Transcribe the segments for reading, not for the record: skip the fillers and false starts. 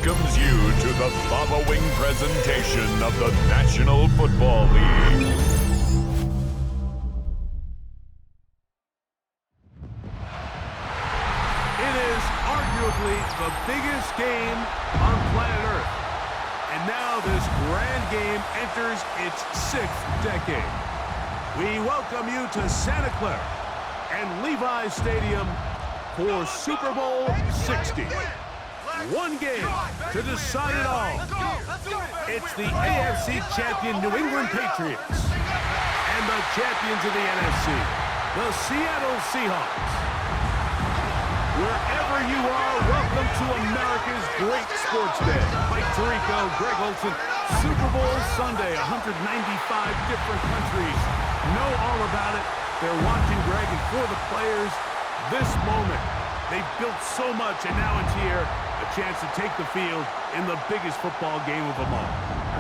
welcomes you to the following presentation of the National Football League. It is arguably the biggest game on planet Earth. And now this grand game enters its 6th decade. We welcome you to Santa Clara and Levi's Stadium for Super Bowl 60. One game to decide it all. It's the AFC champion New England Patriots and the champions of the NFC, the Seattle Seahawks. Wherever you are, welcome to America's great sports day. Mike Tirico, Greg Olson, Super Bowl Sunday, 195 different countries know all about it. They're watching, Greg, and for the players, this moment. They've built so much, and now it's here, a chance to take the field in the biggest football game of them all.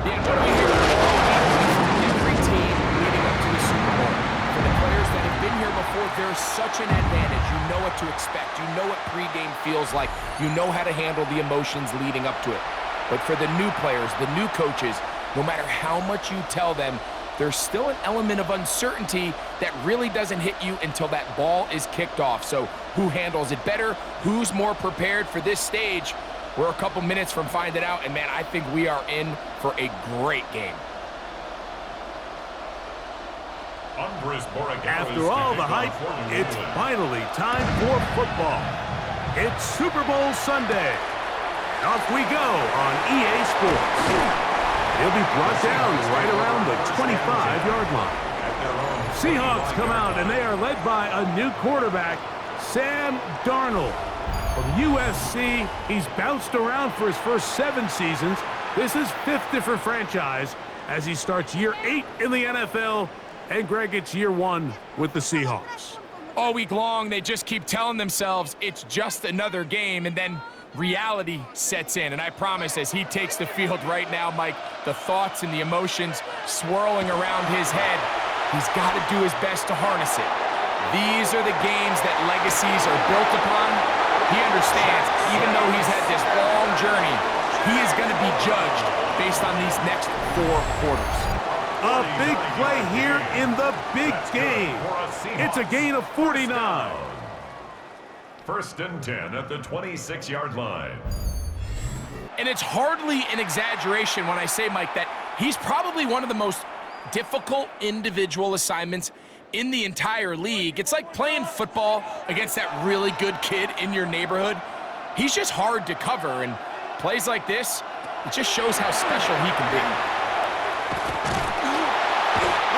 Yeah, what do we hear from every team leading up to the Super Bowl? For the players that have been here before, there's such an advantage. You know what to expect. You know what pregame feels like. You know how to handle the emotions leading up to it. But for the new players, the new coaches, no matter how much you tell them, there's still an element of uncertainty that really doesn't hit you until that ball is kicked off. So who handles it better? Who's more prepared for this stage? We're a couple minutes from finding out, and man, I think we are in for a great game. After all the hype, it's finally time for football. It's Super Bowl Sunday. Off we go on EA Sports. He'll be brought down right around the 25-yard line. Seahawks come out, and they are led by a new quarterback, Sam Darnold. From USC, he's bounced around for his first 7 seasons. This is 5th different franchise as he starts year 8 in the NFL. And, Greg, it's year 1 with the Seahawks. All week long, they just keep telling themselves it's just another game, and then reality sets in. And I promise, as he takes the field right now, Mike, the thoughts and the emotions swirling around his head, he's got to do his best to harness it. These are the games that legacies are built upon. He understands, even though he's had this long journey, he is going to be judged based on these next 4 quarters. A big play here in the big game. It's a gain of 49. 1st and 10 at the 26-yard line. And it's hardly an exaggeration when I say, Mike, that he's probably one of the most difficult individual assignments in the entire league. It's like playing football against that really good kid in your neighborhood. He's just hard to cover, and plays like this, it just shows how special he can be.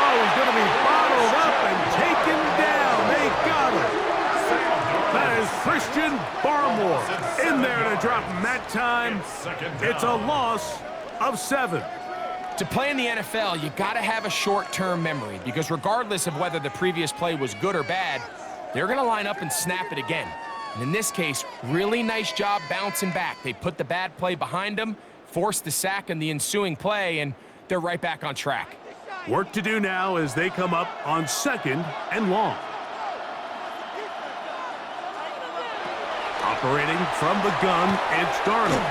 Oh, he's going to be bottled up and taken down. They got him. That is Christian Barmore in there to drop him that time. It's a loss of 7. To play in the NFL, you got to have a short-term memory, because regardless of whether the previous play was good or bad, they're going to line up and snap it again. And in this case, really nice job bouncing back. They put the bad play behind them, forced the sack in the ensuing play, and they're right back on track. Work to do now as they come up on 2nd and long. Operating from the gun, it's Darnold.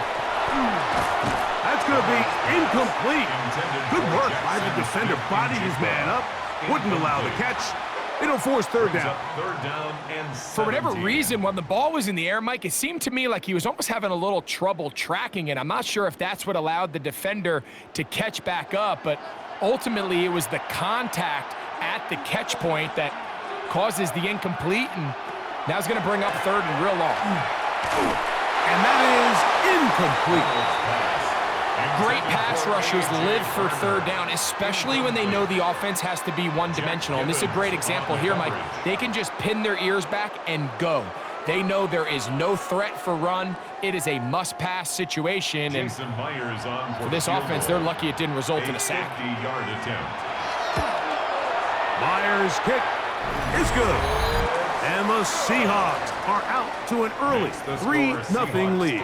That's going to be incomplete. Good work by the defender. Bodied his man up. Wouldn't allow the catch. It'll force 3rd down. For whatever reason, when the ball was in the air, Mike, it seemed to me like he was almost having a little trouble tracking it. I'm not sure if that's what allowed the defender to catch back up, but ultimately it was the contact at the catch point that causes the incomplete, and now he's going to bring up 3rd and real long. And that is incomplete. Great pass rushers live for 3rd down, especially when they know the offense has to be one-dimensional. And this is a great example here, Mike. They can just pin their ears back and go. They know there is no threat for run. It is a must-pass situation. And for this offense, they're lucky it didn't result in a sack. Myers' kick is good. And the Seahawks are out to an early 3-0 lead.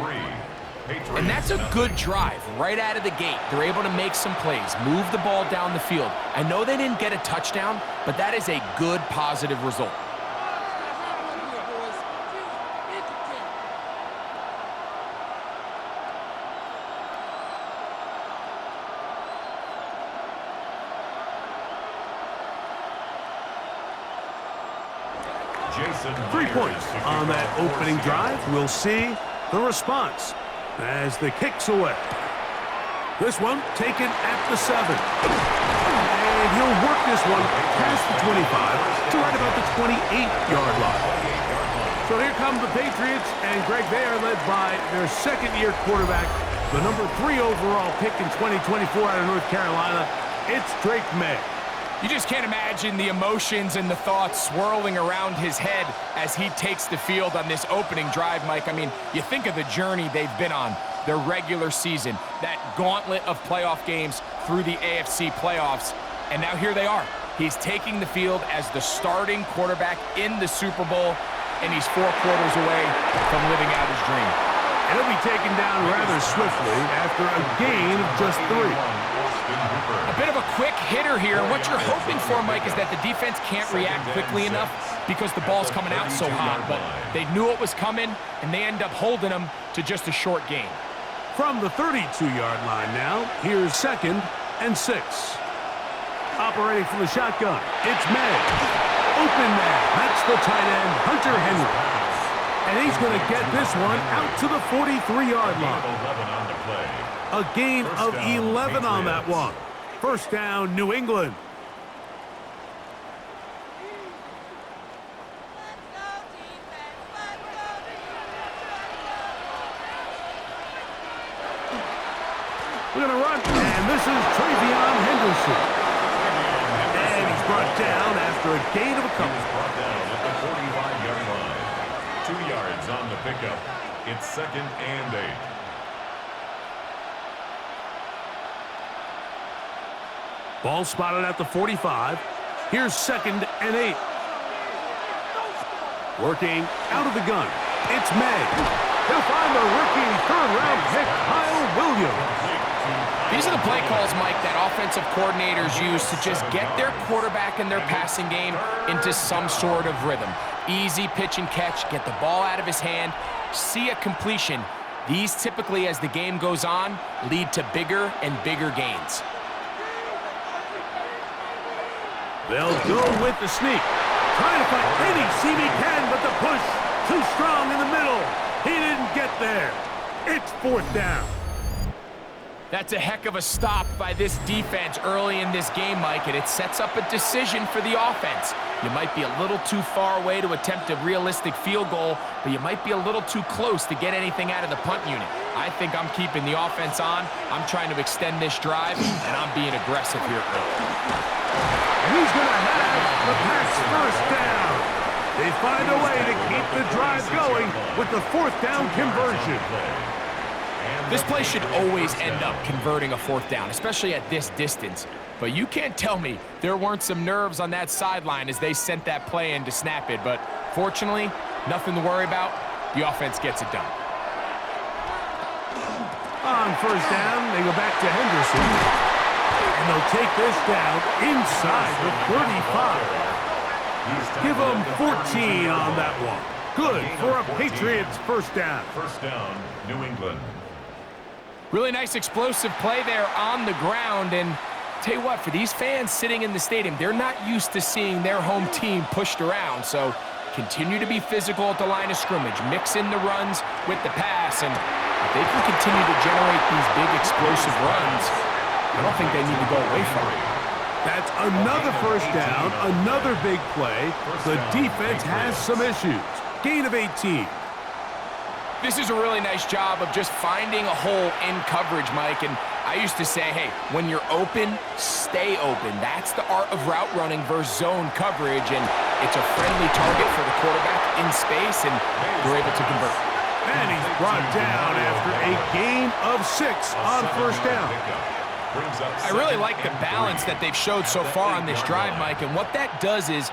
And that's a good drive right out of the gate. They're able to make some plays, move the ball down the field. I know they didn't get a touchdown, but that is a good, positive result. 3 points on that opening drive. We'll see the response as the kick's away. This one taken at the 7. And he'll work this one past the 25 to right about the 28-yard line. So here come the Patriots, and Greg, they are led by their second-year quarterback, the number 3 overall pick in 2024 out of North Carolina. It's Drake Maye. You just can't imagine the emotions and the thoughts swirling around his head as he takes the field on this opening drive, Mike. I mean, you think of the journey they've been on, their regular season, that gauntlet of playoff games through the AFC playoffs, and now here they are. He's taking the field as the starting quarterback in the Super Bowl, and he's 4 quarters away from living out his dream. And he'll be taken down rather swiftly after a gain of just 3. A bit of a quick hitter here, and what you're hoping for, Mike, is that the defense can't react quickly enough because the ball's coming out so hot. But they knew it was coming, and they end up holding them to just a short gain. From the 32-yard line now, here's 2nd and 6. Operating from the shotgun, it's Maye. Open man, that's the tight end, Hunter Henry. And he's going to get this one out to the 43-yard line. A gain of 11 on that one. First down, New England. We're going to run, and this is Travion Henderson. And he's brought down after a gain of a couple. He's brought down at the 45-yard line. 2 yards on the pickup. It's 2nd and 8. Ball spotted at the 45. Here's 2nd and 8. Working out of the gun. It's Maye. He'll find the rookie third-round pick, Kyle Williams. These are the play calls, Mike, that offensive coordinators use to just get their quarterback and their passing game into some sort of rhythm. Easy pitch and catch, get the ball out of his hand, see a completion. These typically, as the game goes on, lead to bigger and bigger gains. They'll go with the sneak. Trying to find any seam he can, but the push too strong in the middle. He didn't get there. It's 4th down. That's a heck of a stop by this defense early in this game, Mike, and it sets up a decision for the offense. You might be a little too far away to attempt a realistic field goal, but you might be a little too close to get anything out of the punt unit. I think I'm keeping the offense on. I'm trying to extend this drive, and I'm being aggressive here early. And he's going to have the pass first down. They find a way to keep the drive going with the 4th down conversion. This play should always end up converting a 4th down, especially at this distance. But you can't tell me there weren't some nerves on that sideline as they sent that play in to snap it. But fortunately, nothing to worry about. The offense gets it done. On first down, they go back to Henderson. And they'll take this down inside the 35. Give them 14 on that one. Good for a Patriots first down. First down, New England. Really nice explosive play there on the ground, and tell you what, for these fans sitting in the stadium, they're not used to seeing their home team pushed around, so continue to be physical at the line of scrimmage, mix in the runs with the pass, and if they can continue to generate these big explosive runs, I don't think they need to go away from it. That's another first down, another big play. The defense has some issues. Gain of 18. This is a really nice job of just finding a hole in coverage, Mike. And I used to say, hey, when you're open, stay open. That's the art of route running versus zone coverage. And it's a friendly target for the quarterback in space, and they're able to convert. And he's brought down after a gain of 6 on first down. I really like the balance that they've showed so far on this drive, Mike. And what that does is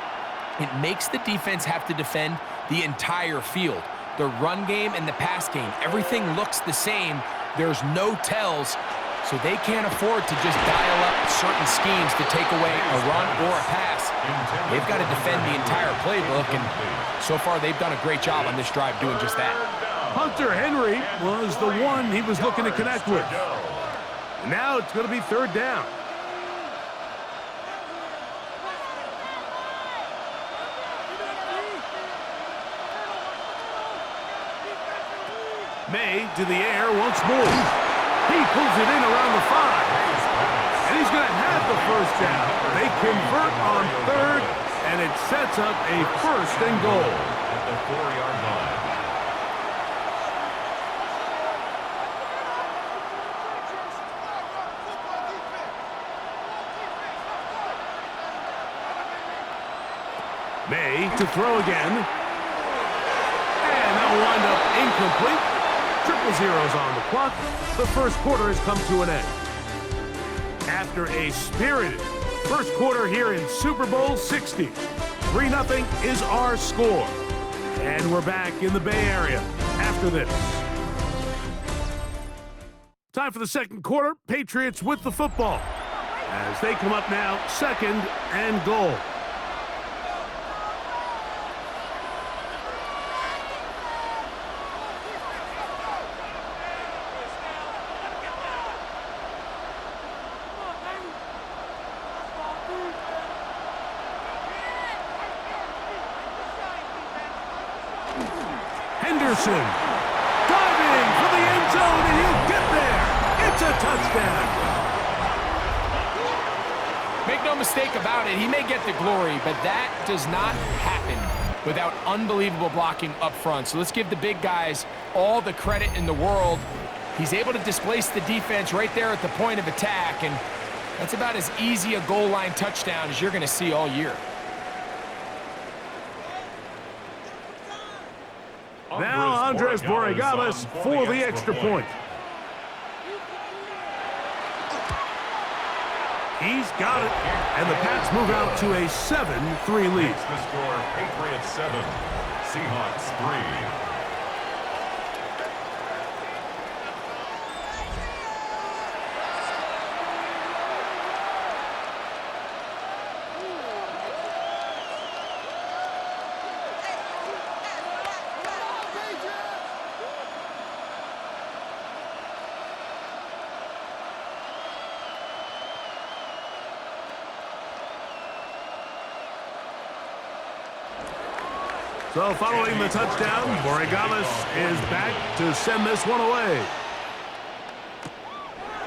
it makes the defense have to defend the entire field. The run game and the pass game, everything looks the same. There's no tells, so they can't afford to just dial up certain schemes to take away a run or a pass. They've got to defend the entire playbook, and so far they've done a great job on this drive doing just that. Hunter Henry was the one he was looking to connect with. Now it's going to be 3rd down. Maye to the air once more. He pulls it in around the 5. And he's going to have the first down. They convert on third, and it sets up a first and goal. At the 4-yard line. Maye to throw again. And that will wind up incomplete. Triple zeros on the clock. The first quarter has come to an end. After a spirited first quarter here in Super Bowl 60, 3-0 is our score. And we're back in the Bay Area after this. Time for the second quarter. Patriots with the football as they come up now, second and goal. Henderson diving for the end zone, and he'll get there. It's a touchdown. Make no mistake about it, he may get the glory, but that does not happen without unbelievable blocking up front. So let's give the big guys all the credit in the world. He's able to displace the defense right there at the point of attack, and that's about as easy a goal line touchdown as you're going to see all year. Now Andres Borregales for the extra point. He's got it, and the Pats move out to a 7-3 lead. The score, Patriots 7, Seahawks 3. So following the touchdown, Borregales is back to send this one away.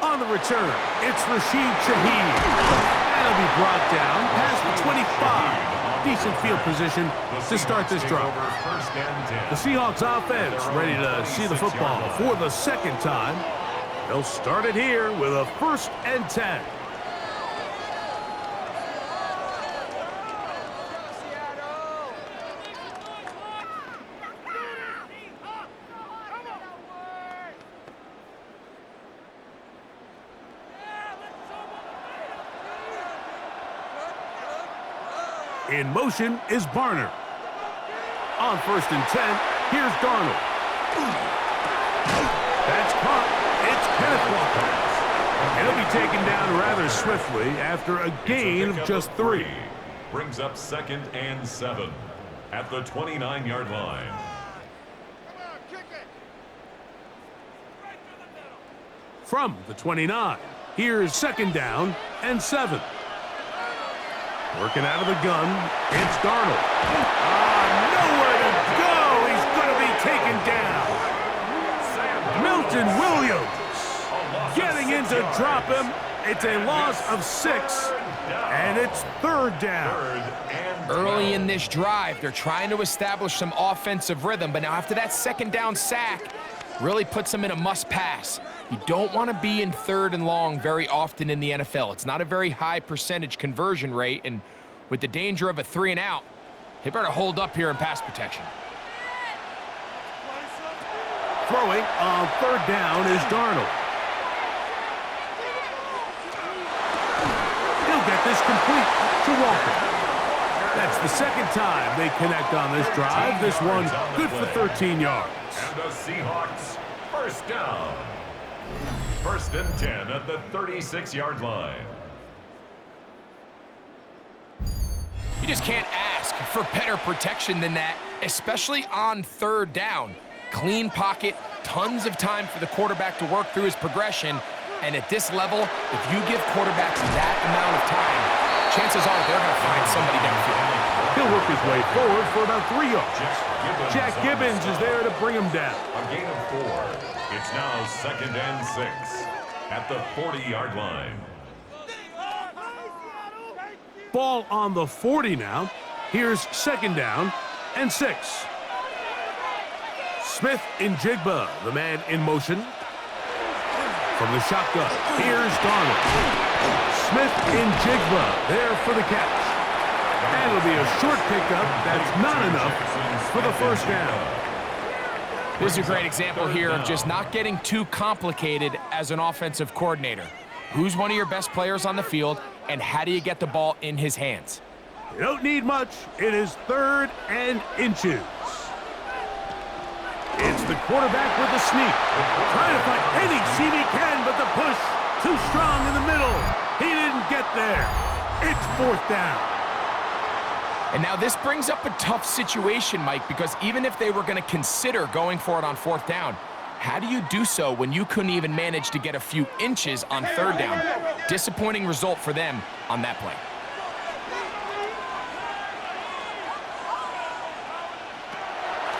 On the return, it's Rashid Shaheed. That'll be brought down past the 25. Decent field position to start this drive. The Seahawks offense ready to see the football for the second time. They'll start it here with a 1st and 10. In motion is Barner. On 1st and 10, here's Darnold. That's caught. It's Kenneth Walker. He'll be taken down rather swiftly after a gain of just 3. Brings up 2nd and 7 at the 29-yard line. From the 29, here's 2nd down and 7. Working out of the gun, it's Darnold. Nowhere to go. He's going to be taken down. Milton Williams getting in to drop him. It's a loss of 6, and it's 3rd down. Early in this drive, they're trying to establish some offensive rhythm, but now after that 2nd down sack, really puts them in a must-pass. You don't want to be in 3rd and long very often in the NFL. It's not a very high percentage conversion rate, and with the danger of a 3-and-out, they better hold up here in pass protection. Throwing on 3rd down is Darnold. He'll get this complete to Walker. That's the 2nd time they connect on this drive. This one good for 13 yards. And the Seahawks, 1st down. 1st and 10 at the 36-yard line. You just can't ask for better protection than that, especially on 3rd down. Clean pocket, tons of time for the quarterback to work through his progression. And at this level, if you give quarterbacks that amount of time, chances are they're going to find somebody downfield. He'll work his way forward for about 3 yards. Jack Gibbons is there to bring him down. A gain of 4. It's now 2nd and 6 at the 40-yard line. Ball on the 40 now. Here's 2nd down and 6. Smith in Jigba, the man in motion. From the shotgun, here's Darnold. Smith in Jigba, there for the catch. And it'll be a short pickup. That's not enough for the 1st down. This is a great example here of just not getting too complicated as an offensive coordinator. Who's one of your best players on the field, and how do you get the ball in his hands? You don't need much. It is 3rd and inches. It's the quarterback with the sneak. Trying to find any seam he can, but the push too strong in the middle. He didn't get there. It's 4th down. And now this brings up a tough situation, Mike, because even if they were going to consider going for it on 4th down, how do you do so when you couldn't even manage to get a few inches on 3rd down? Disappointing result for them on that play.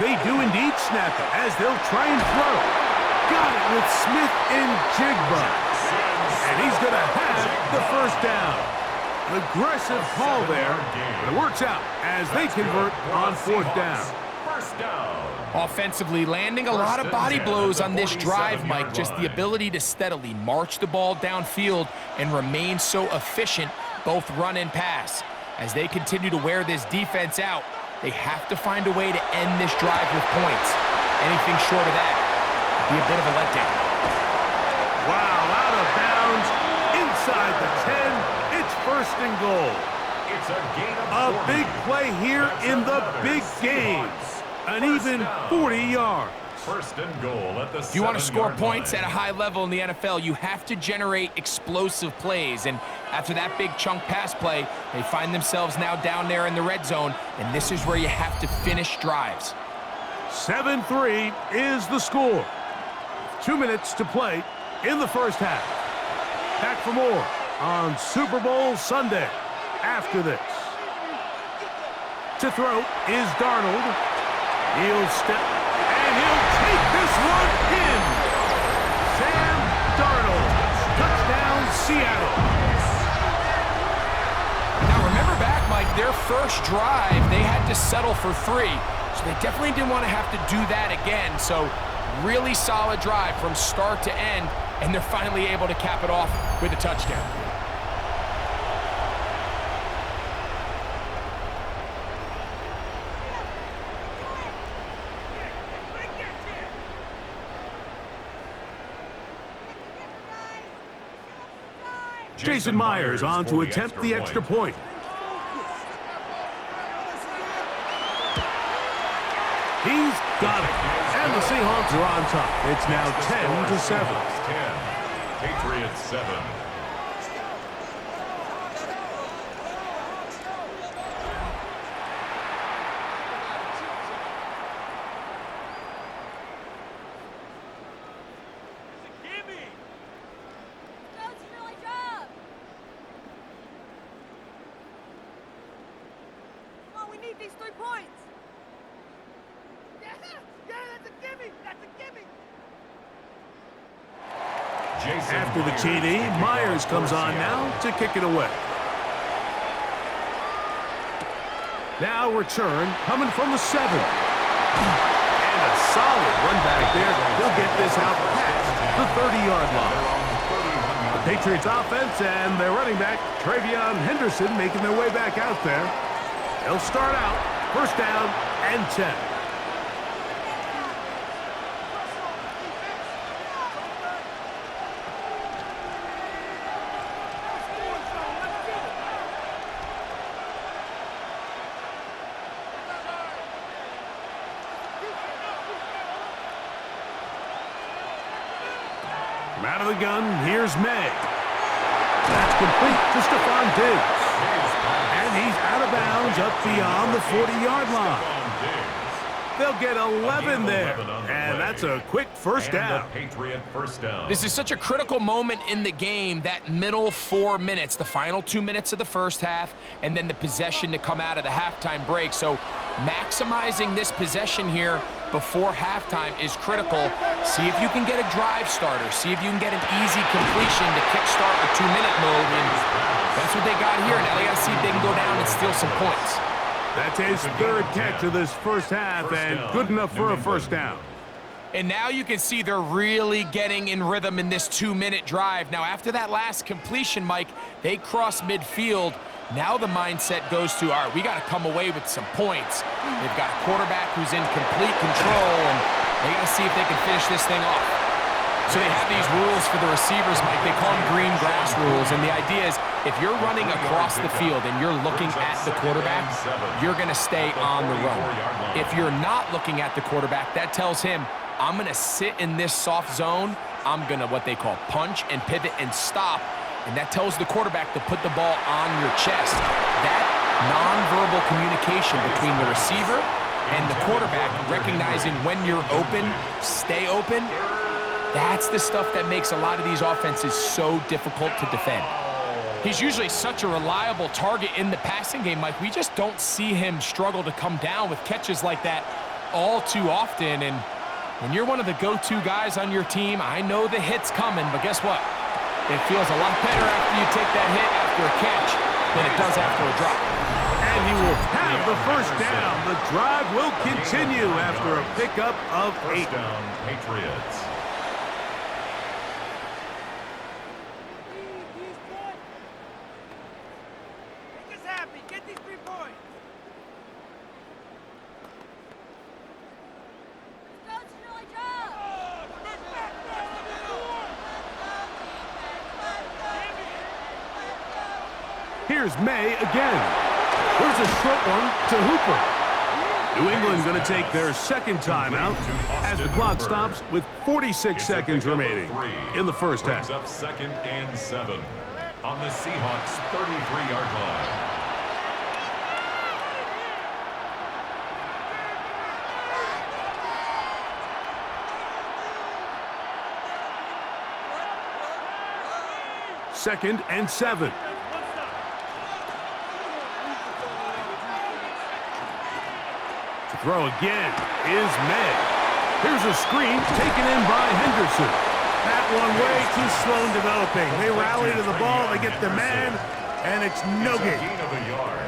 They do indeed snap it as they'll try and throw. Got it with Smith in Jigba. And he's going to have the 1st down. An aggressive call there, but it works out as they convert on 4th down. 1st down. Offensively, landing a lot of body blows on this drive, Mike. Just the ability to steadily march the ball downfield and remain so efficient, both run and pass. As they continue to wear this defense out, they have to find a way to end this drive with points. Anything short of that would be a bit of a letdown. Wow, out of bounds, inside the 10. It's 1st and goal. It's a gain of 40. A big play here in the big game. An even 40 yards. 1st and goal at the 7-yard line. If you want to score points at a high level in the NFL, you have to generate explosive plays. And after that big chunk pass play, they find themselves now down there in the red zone, and this is where you have to finish drives. 7-3 is the score. 2 minutes to play in the 1st half. Back for more on Super Bowl Sunday after this. To throw is Darnold. He'll step, and he'll take this one in. Sam Darnold, touchdown Seattle. Now remember back, Mike, their first drive, they had to settle for 3. So they definitely didn't want to have to do that again. So really solid drive from start to end, and they're finally able to cap it off with a touchdown. Jason Myers on to attempt the extra point. He's got it. And the Seahawks are on top. It's now 10-7. 10. Patriots 7. These 3 points. Yeah, that's a gimme. That's a gimme. After the TD, Myers comes on now to kick it away. Now return coming from the 7. And a solid run back there. He'll get this out past the 30-yard line. The Patriots offense and their running back, Travion Henderson, making their way back out there. They'll start out 1st down and 10. From out of the gun, here's Maye. That's complete to Stephon Diggs. And he's out of bounds up beyond the 40-yard line. They'll get 11 there, 11 on the and play. that's a quick first down. And a Patriot first down. This is such a critical moment in the game, that middle 4 minutes, the final 2 minutes of the first half, and then the possession to come out of the halftime break. So maximizing this possession here before halftime is critical. See if you can get a drive starter. See if you can get an easy completion to kickstart a 2-minute mode, and that's what they got here. Now they got to see if they can go down and steal some points. That's his third catch of this first half, and good enough for a first down. And now you can see they're really getting in rhythm in this 2-minute drive. Now, after that last completion, Mike, they cross midfield. Now the mindset goes to, all right, we got to come away with some points. They've got a quarterback who's in complete control, and they got to see if they can finish this thing off. So they have these rules for the receivers, Mike. They call them green grass rules, and the idea is if you're running across the field and you're looking at the quarterback, you're going to stay on the run. If you're not looking at the quarterback, that tells him, I'm going to sit in this soft zone. I'm going to what they call punch and pivot and stop, and that tells the quarterback to put the ball on your chest. That nonverbal communication between the receiver and the quarterback, recognizing when you're open, stay open, that's the stuff that makes a lot of these offenses so difficult to defend. He's usually such a reliable target in the passing game, Mike. We just don't see him struggle to come down with catches like that all too often. And when you're one of the go-to guys on your team, I know the hit's coming, but guess what? It feels a lot better after you take that hit after a catch than it does after a drop. And he will have the first down. The drive will continue after a pickup of 8. First down, Patriots. Make us happy. Get these 3 points. Here's Maye again. Here's a short one to Hooper. New England going to take their second timeout as the clock stops with 46 seconds remaining in the first half. Up 2nd and 7 on the Seahawks 33-yard line. Second and 7. To throw again is Maye. Here's a screen taken in by Henderson. That one way too slow in developing. They rally to the ball, they get the man, and it's no gain. Gain of a yard.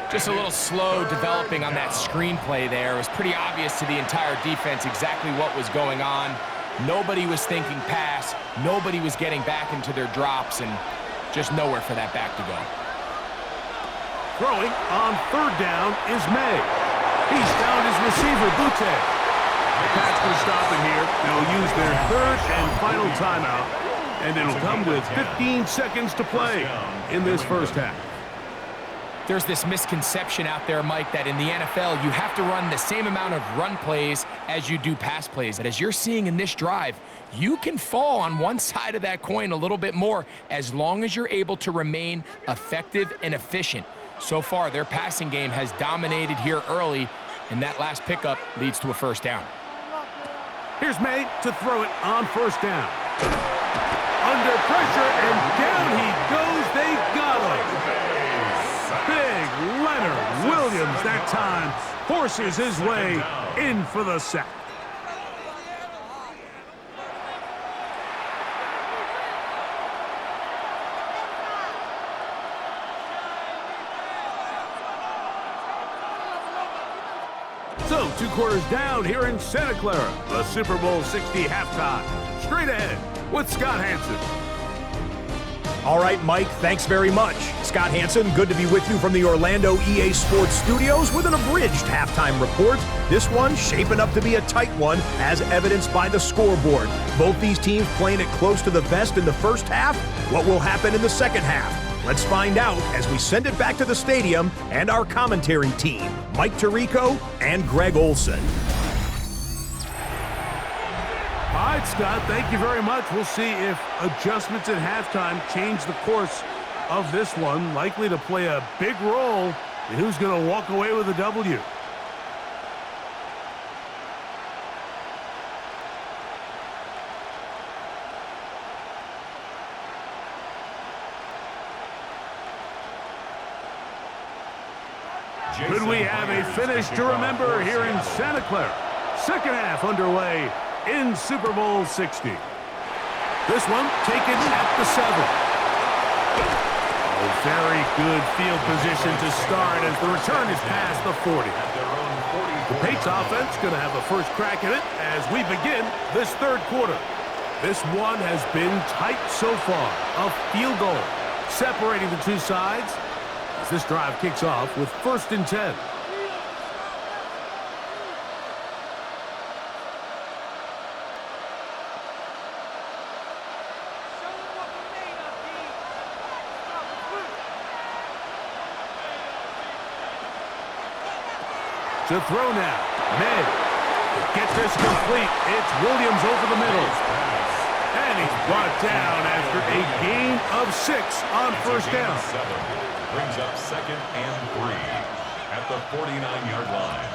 Just a little slow developing on that screenplay there. It was pretty obvious to the entire defense exactly what was going on. Nobody was thinking pass. Nobody was getting back into their drops, and just nowhere for that back to go. Throwing on third down is Maye. He's found his receiver, Butte. The Pats will stop it here. They'll use their third and final timeout, and it'll come with 15 seconds to play in this first half. There's this misconception out there, Mike, that in the NFL, you have to run the same amount of run plays as you do pass plays. And as you're seeing in this drive, you can fall on one side of that coin a little bit more as long as you're able to remain effective and efficient. So far, their passing game has dominated here early, and that last pickup leads to a first down. Here's Maye to throw it on first down. Under pressure, and down he goes. They got him. Big Leonard Williams that time forces his way in for the sack. So, 2 quarters down here in Santa Clara, the Super Bowl 60 halftime. Straight ahead with Scott Hanson. All right, Mike, thanks very much. Scott Hanson, good to be with you from the Orlando EA Sports Studios with an abridged halftime report. This one shaping up to be a tight one, as evidenced by the scoreboard. Both these teams playing it close to the vest in the first half. What will happen in the second half? Let's find out as we send it back to the stadium and our commentary team, Mike Tirico and Greg Olson. All right, Scott, thank you very much. We'll see if adjustments at halftime change the course of this one. Likely to play a big role in who's going to walk away with a W. Could we have a finish to remember here in Santa Clara? Second half underway in Super Bowl 60. This one taken at the 7. A very good field position to start as the return is past the 40. The Patriots offense going to have a first crack at it as we begin this third quarter. This one has been tight so far. A field goal separating the two sides as this drive kicks off with 1st and 10. To throw now. Maye. To get this complete, it's Williams over the middle. And he's brought down after a gain of 6 on first down. Brings up 2nd and 3 at the 49-yard line.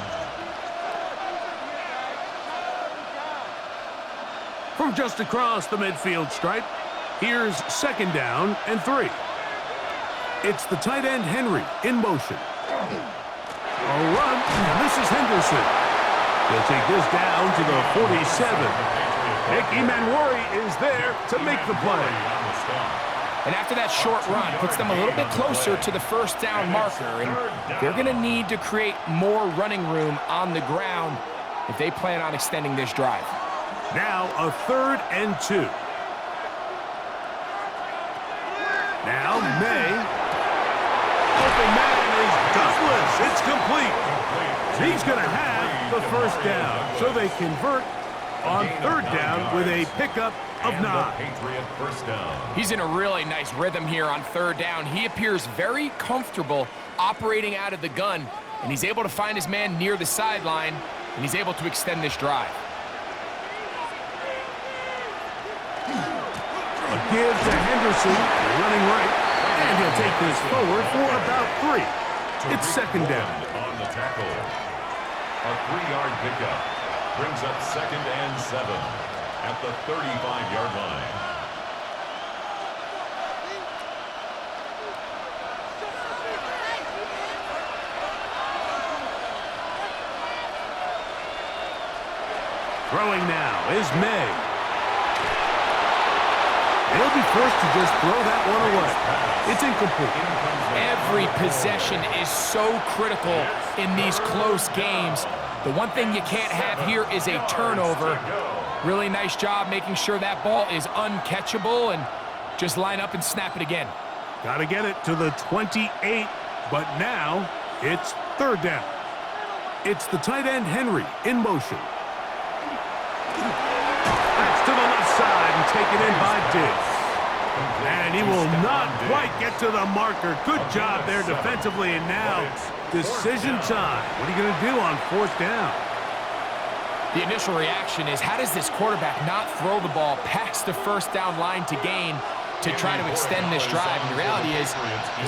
From just across the midfield stripe, here's 2nd down and 3. It's the tight end Henry in motion. A run, and this is Henderson. He'll take this down to the 47. Nicky Manwari is there to make the play. And after that short run, puts them a little bit closer to the first down marker, and they're going to need to create more running room on the ground if they plan on extending this drive. Now a 3rd and 2. Now Maye. Open man is Douglas. It's complete. He's going to have the first down. So they convert on 3rd down with a pickup of 9. Patriot first down. He's in a really nice rhythm here on 3rd down. He appears very comfortable operating out of the gun, and he's able to find his man near the sideline, and he's able to extend this drive. A give to Henderson, running right. And he'll take this forward for about 3. It's 2nd down. On the tackle. A 3-yard pickup. Brings up 2nd and 7 at the 35-yard line. Throwing now is Maye. They'll be forced to just throw that one away. It's incomplete. Every possession is so critical in these close games. The one thing you can't have here is a turnover. Really nice job making sure that ball is uncatchable, and just line up and snap it again. Got to get it to the 28, but now it's 3rd down. It's the tight end Henry in motion. That's to the left side and taken in by Diggs. And he will not quite get to the marker. Good job there defensively, and now decision time. What are you going to do on 4th down? The initial reaction is, how does this quarterback not throw the ball past the first down line to gain to try to extend this drive? And the reality is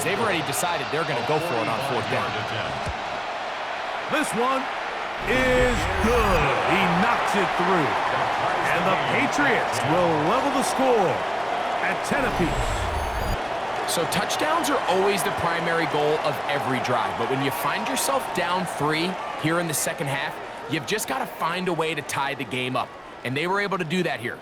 they've already decided they're going to go for it on 4th down. This one is good. He knocks it through. And the Patriots will level the score at 10 apiece. So touchdowns are always the primary goal of every drive. But when you find yourself down 3 here in the second half, you've just got to find a way to tie the game up. And they were able to do that here.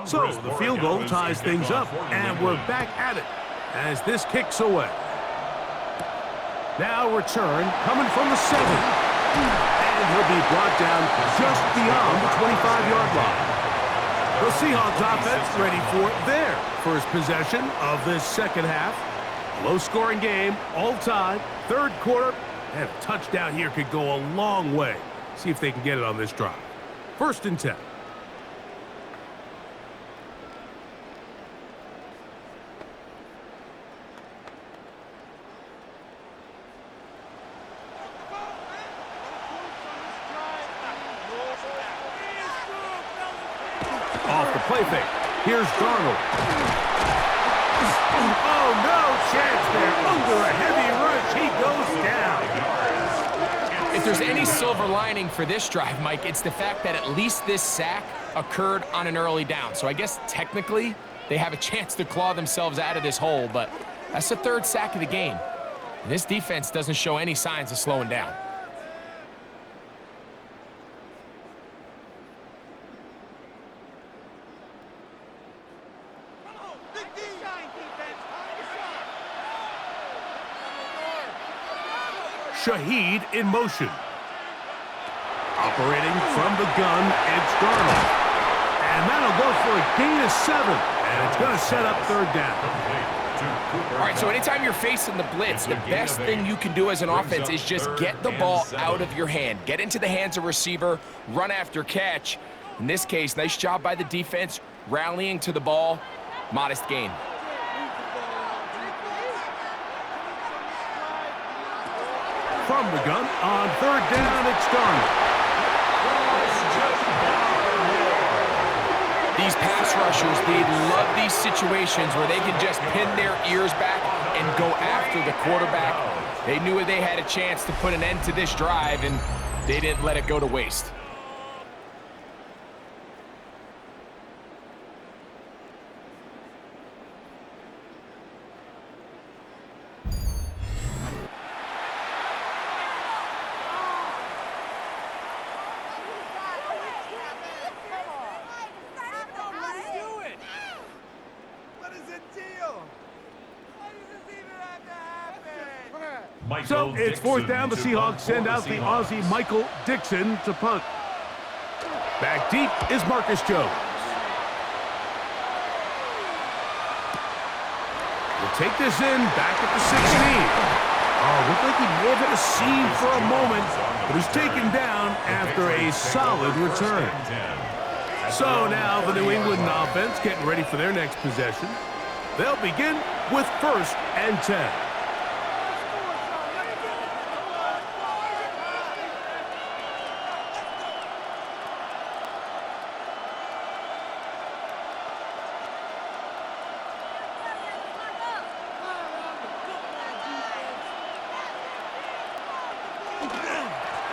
So the field goal ties things up, and we're back at it as this kicks away. Now return coming from the 7. And he'll be brought down just beyond the 25-yard line. The Seahawks offense ready for their first possession of this second half. Low-scoring game, all tied, 3rd quarter, and a touchdown here could go a long way. See if they can get it on this drive. 1st and 10. Off the play fake. Here's Darnold. Oh, no chance there. Under a heavy rush, he goes down. there's any silver lining for this drive, Mike, it's the fact that at least this sack occurred on an early down. So I guess technically they have a chance to claw themselves out of this hole, but that's the third sack of the game. And this defense doesn't show any signs of slowing down. Shaheed in motion. Operating from the gun, it's Darnold. And that'll go for a gain of 7. And it's going to set up third down. All right, so anytime you're facing the blitz, the best thing you can do as an offense is just get the ball out of your hand. Get into the hands of receiver, run after catch. In this case, nice job by the defense, rallying to the ball. Modest gain. From the gun, on third down, it's Darnold. These pass rushers, they love these situations where they can just pin their ears back and go after the quarterback. They knew they had a chance to put an end to this drive, and they didn't let it go to waste. So it's fourth down. The Seahawks send out the Aussie Michael Dixon to punt. Back deep is Marcus Jones. We'll take this in back at the 16. Oh, looked like he may have hit a seam for a moment, but he's taken down after a solid return. So now the New England offense getting ready for their next possession. They'll begin with 1st and 10.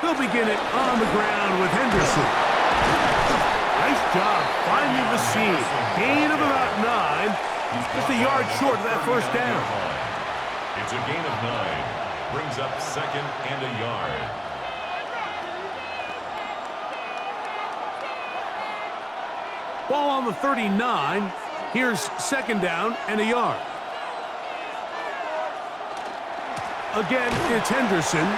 They'll begin it on the ground with Henderson. Nice job finding the seam. Gain of about 9. Just a yard short of that first down. It's a gain of 9. Brings up 2nd and a yard. Ball on the 39. Here's 2nd down and a yard. Again, it's Henderson.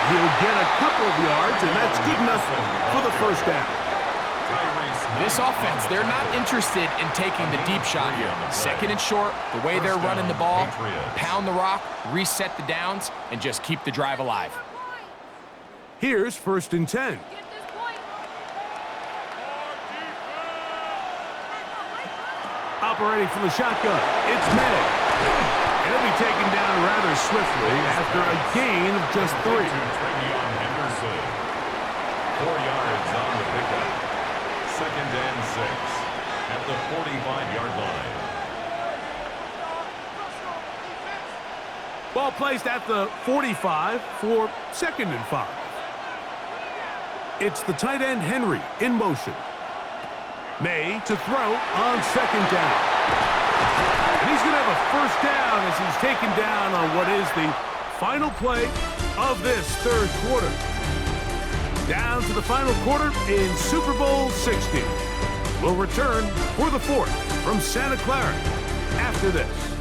He'll get a couple of yards, and that's good enough for the first down. This offense, they're not interested in taking the deep shot here. 2nd and short, the way they're running the ball, pound the rock, reset the downs, and just keep the drive alive. Here's 1st and 10. Operating from the shotgun, it's Maye. He'll be taken down rather swiftly after a gain of just 3. 4 yards on the pickup. 2nd and 6 at the 45-yard line. Ball placed at the 45 for 2nd and 5. It's the tight end Henry in motion. Maye to throw on 2nd down. And he's going to have a first down as he's taken down on what is the final play of this 3rd quarter. Down to the final quarter in Super Bowl 60. We'll return for the 4th from Santa Clara after this.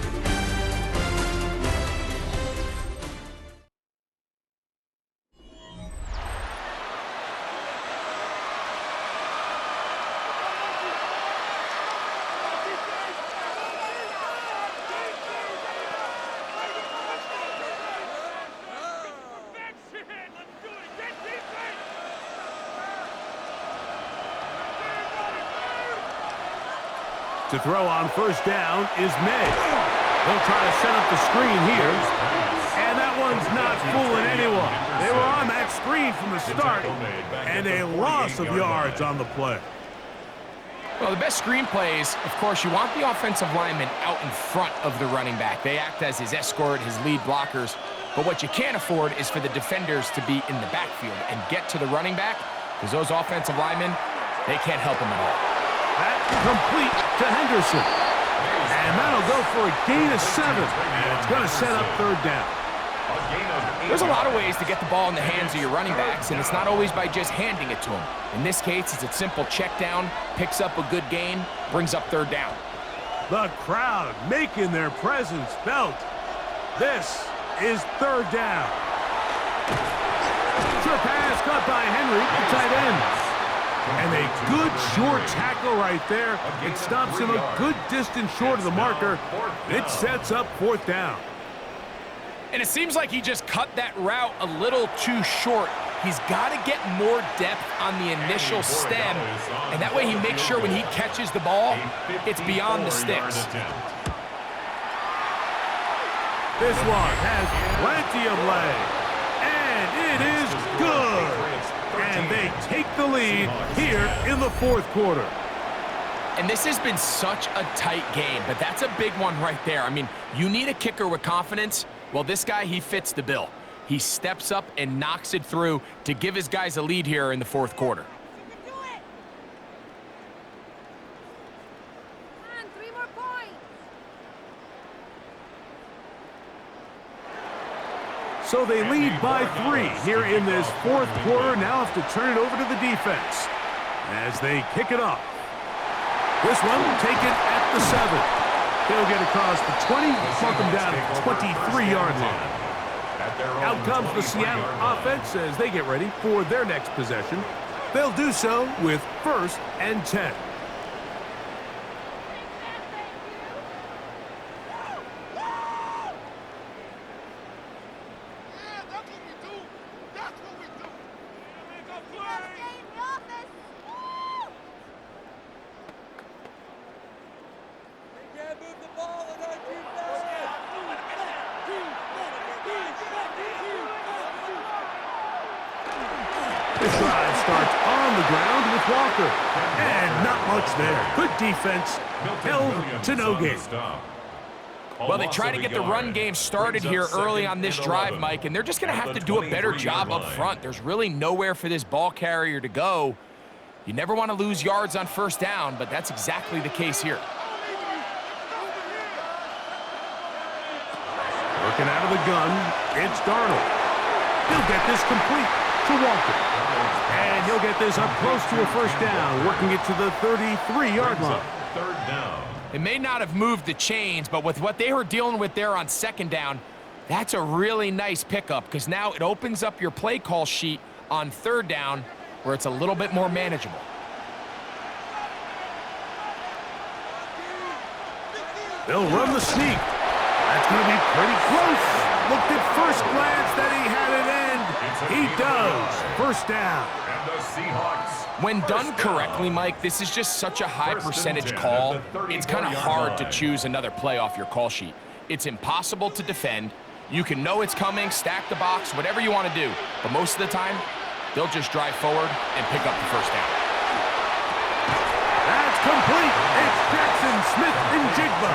To throw on first down is Maye. They'll try to set up the screen here. And that one's not fooling anyone. They were on that screen from the start. And a loss of yards on the play. Well, the best screen plays, of course, you want the offensive lineman out in front of the running back. They act as his escort, his lead blockers. But what you can't afford is for the defenders to be in the backfield and get to the running back, because those offensive linemen, they can't help him at all. That complete to Henderson. And that'll go for a gain of 7. And it's going to set up third down. There's a lot of ways to get the ball in the hands of your running backs, and it's not always by just handing it to them. In this case, it's a simple check down, picks up a good gain, brings up third down. The crowd making their presence felt. This is third down. Short pass caught by Henry, the tight end. And a good short tackle right there. It stops him a good distance short of the marker. It sets up fourth down. And it seems like he just cut that route a little too short. He's got to get more depth on the initial stem, and that way he makes sure when he catches the ball, it's beyond the sticks. This one has plenty of leg, and it is good. And they take the lead here in the fourth quarter. And this has been such a tight game, but that's a big one right there. I mean, you need a kicker with confidence. Well, this guy, he fits the bill. He steps up and knocks it through to give his guys a lead here in the fourth quarter. So they lead by 3 here in this fourth quarter. Now have to turn it over to the defense as they kick it off. This one taken at the 7. They'll get across the 20, mark them down at the 23-yard line. Out comes the Seattle offense as they get ready for their next possession. They'll do so with 1st and 10. This drive starts on the ground with Walker. And not much there. Good defense. Held to no gain. Well, they try to get the run game started here early on this drive, Mike, and they're just going to have to do a better job up front. There's really nowhere for this ball carrier to go. You never want to lose yards on first down, but that's exactly the case here. Working out of the gun, it's Darnold. He'll get this complete to Walker. And he'll get this up close to a first down, working it to the 33-yard line. Third down. It may not have moved the chains, but with what they were dealing with there on second down, that's a really nice pickup because now it opens up your play call sheet on third down where it's a little bit more manageable. They'll run the sneak. That's going to be pretty close. Looked at first glance that he had it end. He does. First down. And the Seahawks. When done correctly, Mike, this is just such a high percentage call. It's kind of hard to choose another play off your call sheet. It's impossible to defend. You can know it's coming, stack the box, whatever you want to do. But most of the time, they'll just drive forward and pick up the first down. That's complete. It's Jackson, Smith, and Jigba.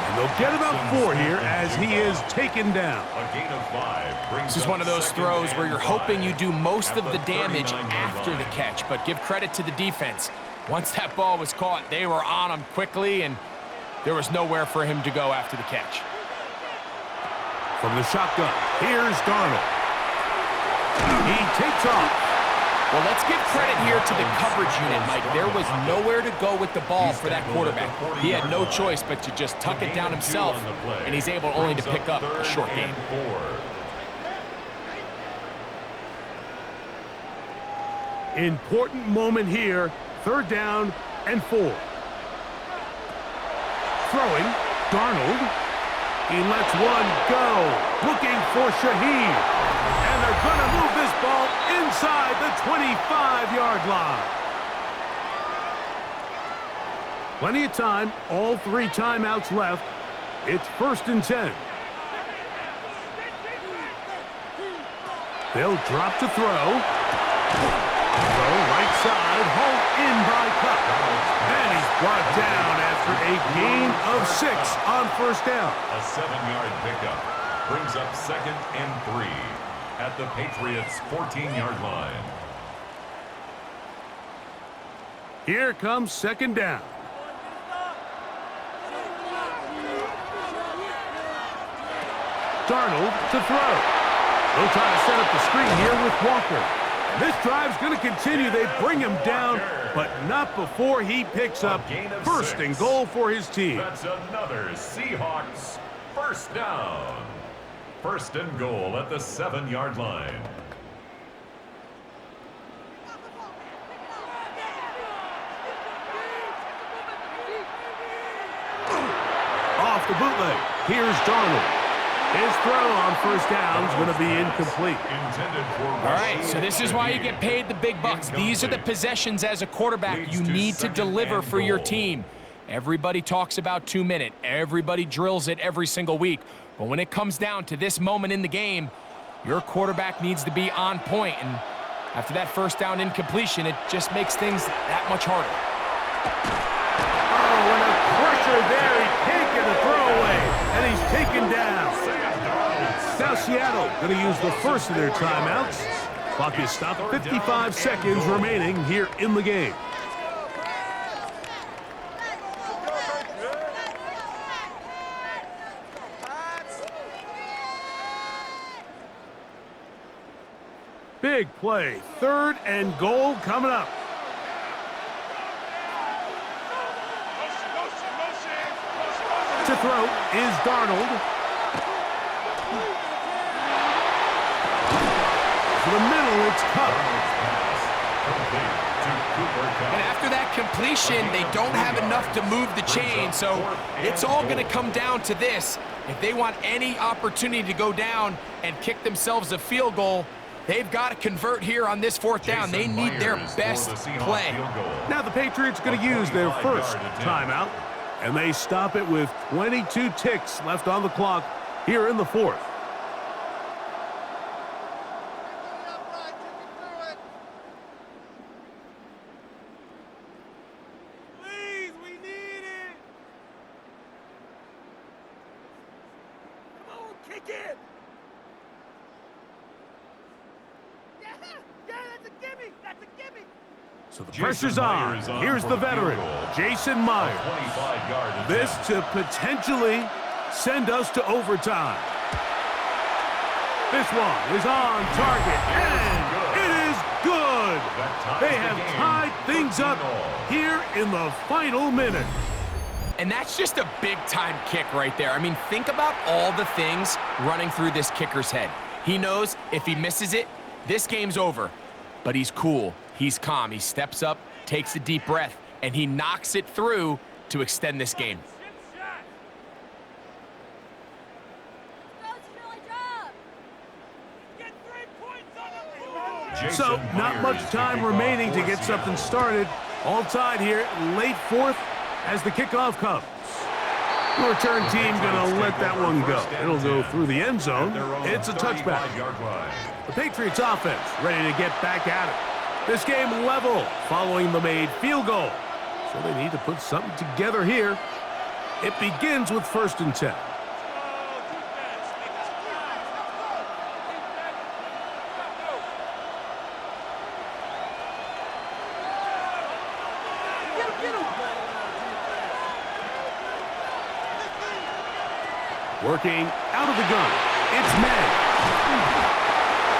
And they'll get about 4 here as he is taken down. A gain of 5. This is one of those throws where you're hoping you do most of the damage after the catch, but give credit to the defense. Once that ball was caught, they were on him quickly, and there was nowhere for him to go after the catch. From the shotgun, here's Darnold. He takes off. Well, let's give credit here to the coverage unit, Mike. There was nowhere to go with the ball for that quarterback. He had no choice but to just tuck it down himself, and he's able only to pick up a short gain. Important moment here, third down and 4. Throwing, Darnold. He lets one go, looking for Shaheed. And they're going to move this ball inside the 25-yard line. Plenty of time, all 3 timeouts left. It's 1st and 10. They'll drop to throw. Right side, hauled in by Cup. And he's brought down after a gain of 6 on first down. A 7-yard pickup. Brings up 2nd and 3 at the Patriots' 14-yard line. Here comes 2nd down. Darnold to throw. They'll try to set up the screen here with Walker. This drive's going to continue. They bring him down, but not before he picks up 1st and goal for his team. That's another Seahawks 1st down. 1st and goal at the 7-yard line. Off the bootleg. Here's Darnold. His throw on 1st down is going to be incomplete. All right, so this is why you get paid the big bucks. These are the possessions as a quarterback you need to deliver for your team. Everybody talks about 2-minute. Everybody drills it every single week. But when it comes down to this moment in the game, your quarterback needs to be on point. And after that 1st down incompletion, it just makes things that much harder. Oh, and a pressure there. He can't get a throwaway, and he's taken down. Now Seattle going to use the 1st of their timeouts. Clock is stopped. 55 seconds remaining here in the game. Big play. 3rd and goal coming up. To throw is Darnold. To the middle, it's Cup. And after that completion, they don't have enough to move the chain, so it's all going to come down to this. If they want any opportunity to go down and kick themselves a field goal, they've got to convert here on this 4th down. They need their best play. Now the Patriots going to use their 1st timeout, and they stop it with 22 ticks left on the clock here in the 4th. So the pressure's on. Here's the veteran, Jason Myers. This to potentially send us to overtime. This one is on target, and it is good. They have tied things up here in the final minute. And that's just a big-time kick right there. I mean, think about all the things running through this kicker's head. He knows if he misses it, this game's over. But he's cool. He's calm. He steps up, takes a deep breath, and he knocks it through to extend this game. So, not much time remaining to get something started. All tied here, late 4th as the kickoff comes. The return team going to let that one go. It'll go through the end zone. It's a touchback. The Patriots offense ready to get back at it. This game level following the made field goal. So they need to put something together here. It begins with 1st and 10. Working out of the gun, it's Maye.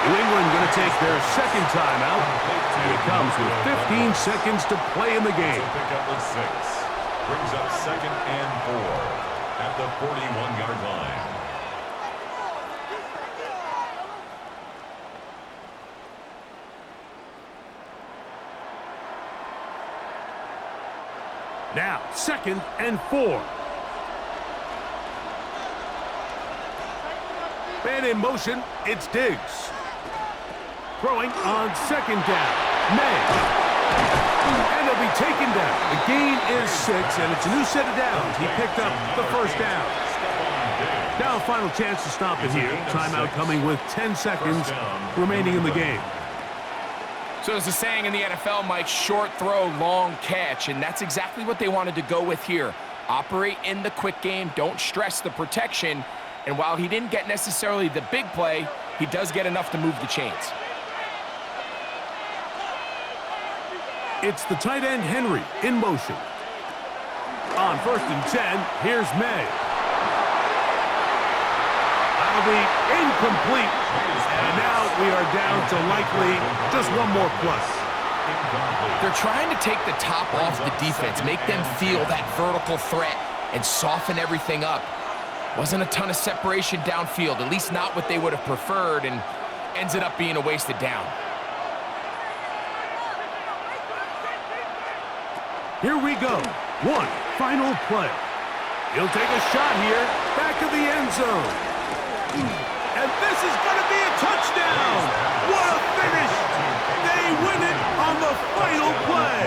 New England going to take their 2nd timeout, and it comes with 15 seconds to play in the game. Pick up with 6. Brings up 2nd and 4 at the 41-yard line. Now, 2nd and 4. Man in motion, it's Diggs. Throwing on 2nd down. Maye. And he'll be taken down. The gain is 6, and it's a new set of downs. He picked up the 1st down. Now a final chance to stop it here. Timeout coming with 10 seconds remaining in the game. So there's a saying in the NFL, Mike, short throw, long catch, and that's exactly what they wanted to go with here. Operate in the quick game, don't stress the protection, And while he didn't get necessarily the big play, he does get enough to move the chains. It's the tight end Henry in motion. On 1st and 10, here's Maye. That'll be incomplete. And now we are down to likely just one more plus. They're trying to take the top off the defense, make them feel that vertical threat, and soften everything up. Wasn't a ton of separation downfield, at least not what they would have preferred, and ends it up being a wasted down. Here we go. One final play. He'll take a shot here, back of the end zone. And this is going to be a touchdown. What a finish. They win it on the final play.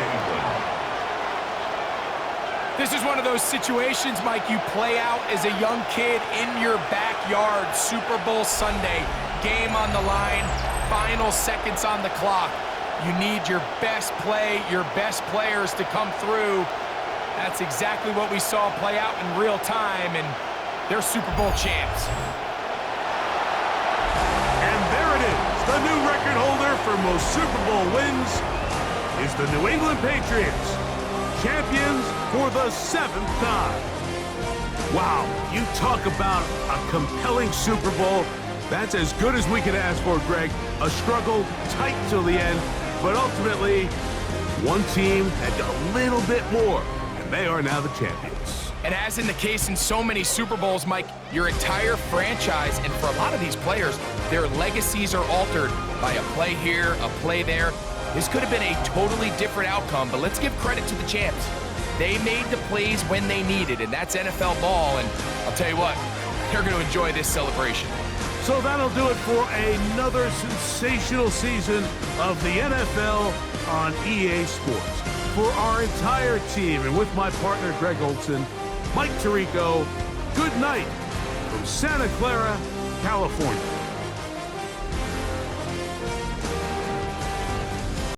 This is one of those situations, Mike, you play out as a young kid in your backyard. Super Bowl Sunday, game on the line, final seconds on the clock. You need your best play, your best players to come through. That's exactly what we saw play out in real time, and they're Super Bowl champs. And there it is. The new record holder for most Super Bowl wins is the New England Patriots, champions for the 7th time. Wow, you talk about a compelling Super Bowl. That's as good as we could ask for, Greg. A struggle tight till the end, but ultimately, one team had a little bit more, and they are now the champions. And as in the case in so many Super Bowls, Mike, your entire franchise, and for a lot of these players, their legacies are altered by a play here, a play there. This could have been a totally different outcome, but let's give credit to the champs. They made the plays when they needed, and that's NFL ball, and I'll tell you what, they're going to enjoy this celebration. So that'll do it for another sensational season of the NFL on EA Sports. For our entire team, and with my partner Greg Olson, Mike Tirico, good night from Santa Clara, California.